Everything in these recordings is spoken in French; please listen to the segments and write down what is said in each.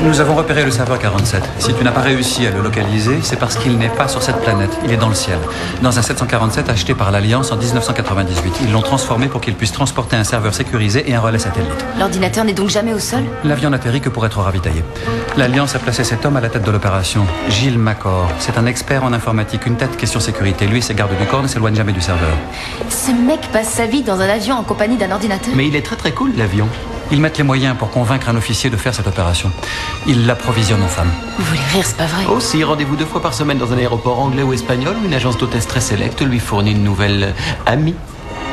Nous avons repéré le serveur 47. Si tu n'as pas réussi à le localiser, c'est parce qu'il n'est pas sur cette planète. Il est dans le ciel. Dans un 747 acheté par l'Alliance en 1998. Ils l'ont transformé pour qu'il puisse transporter un serveur sécurisé et un relais satellite. L'ordinateur n'est donc jamais au sol? L'avion n'atterrit que pour être ravitaillé. L'Alliance a placé cet homme à la tête de l'opération. Gilles Macor. C'est un expert en informatique, une tête question sécurité. Lui et ses gardes du corps ne s'éloignent jamais du serveur. Ce mec passe sa vie dans un avion en compagnie d'un ordinateur? Mais il est très très cool, l'avion. Ils mettent les moyens pour convaincre un officier de faire cette opération. Ils l'approvisionnent aux femmes. Vous voulez rire, c'est pas vrai. Aussi, rendez-vous 2 fois par semaine dans un aéroport anglais ou espagnol où une agence d'hôtesse très sélecte lui fournit une nouvelle amie.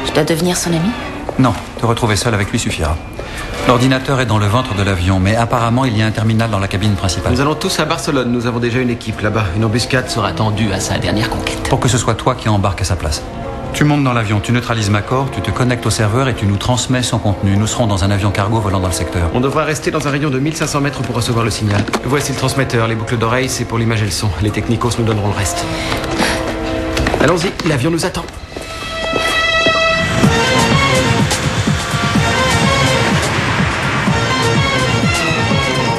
Je dois devenir son ami? Non, te retrouver seul avec lui suffira. L'ordinateur est dans le ventre de l'avion, mais apparemment il y a un terminal dans la cabine principale. Nous allons tous à Barcelone, nous avons déjà une équipe là-bas. Une embuscade sera tendue à sa dernière conquête. Pour que ce soit toi qui embarques à sa place. Tu montes dans l'avion, tu neutralises Macor, tu te connectes au serveur et tu nous transmets son contenu. Nous serons dans un avion cargo volant dans le secteur. On devra rester dans un rayon de 1500 mètres pour recevoir le signal. Voici le transmetteur, les boucles d'oreilles, c'est pour l'image et le son. Les technicos nous donneront le reste. Allons-y, l'avion nous attend.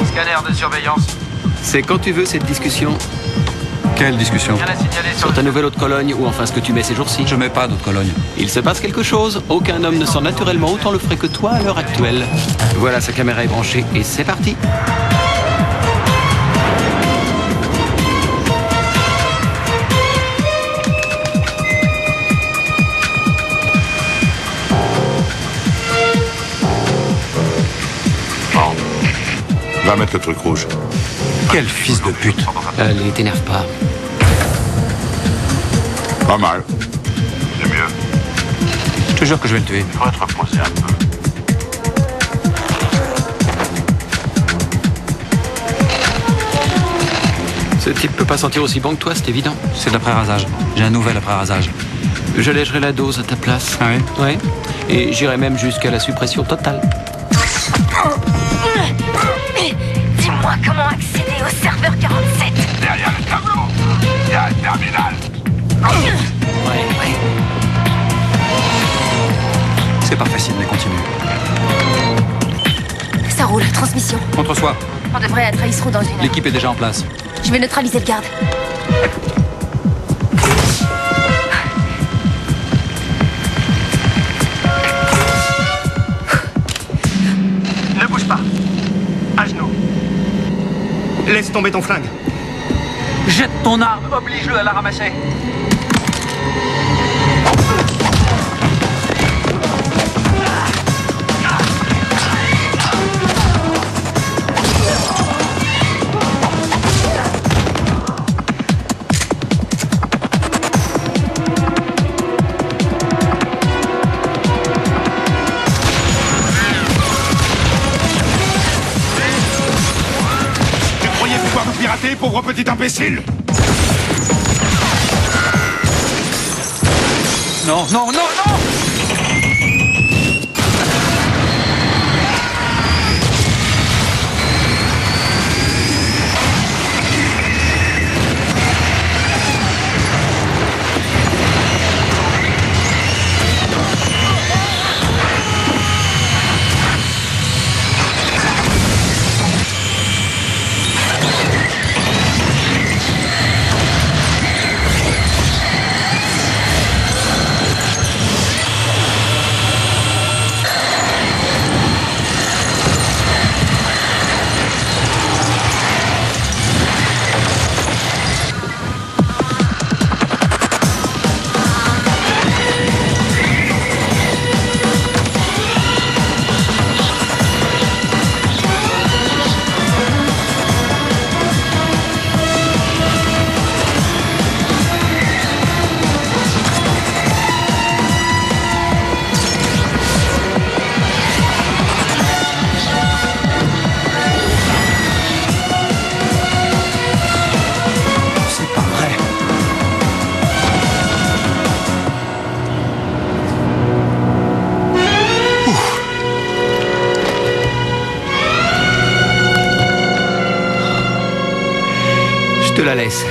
Scanner de surveillance. C'est quand tu veux cette discussion. Quelle discussion? Rien à signaler sur Sur ta nouvelle eau de Cologne ou enfin ce que tu mets ces jours-ci. Je mets pas d'eau de Cologne. Il se passe quelque chose. Aucun homme ne sent naturellement autant le frais que toi à l'heure actuelle. Voilà, sa caméra est branchée et c'est parti. Bon. Va mettre le truc rouge. Quel fils de pute! Allez, t'énerve pas. Pas mal. C'est mieux. Je te jure que je vais le tuer. Il faudrait te reposer un peu. Ce type peut pas sentir aussi bon que toi, c'est évident. C'est de l'après-rasage. J'ai un nouvel après-rasage. J'allégerai la dose à ta place. Ah oui? Ouais. Et j'irai même jusqu'à la suppression totale. Dis-moi comment accéder au serveur 47. Derrière le tableau, il y a un terminal. Ouais. C'est pas facile, mais continue. Ça roule, transmission. Contre soi. On devrait être à Isrou dans une heure. L'équipe est déjà en place. Je vais neutraliser le garde. Ne bouge pas. À genoux. Laisse tomber ton flingue. Jette ton arme, oblige-le à la ramasser. Tu croyais pouvoir nous pirater, pauvre petit imbécile? Non, non, non, non! Je te la laisse.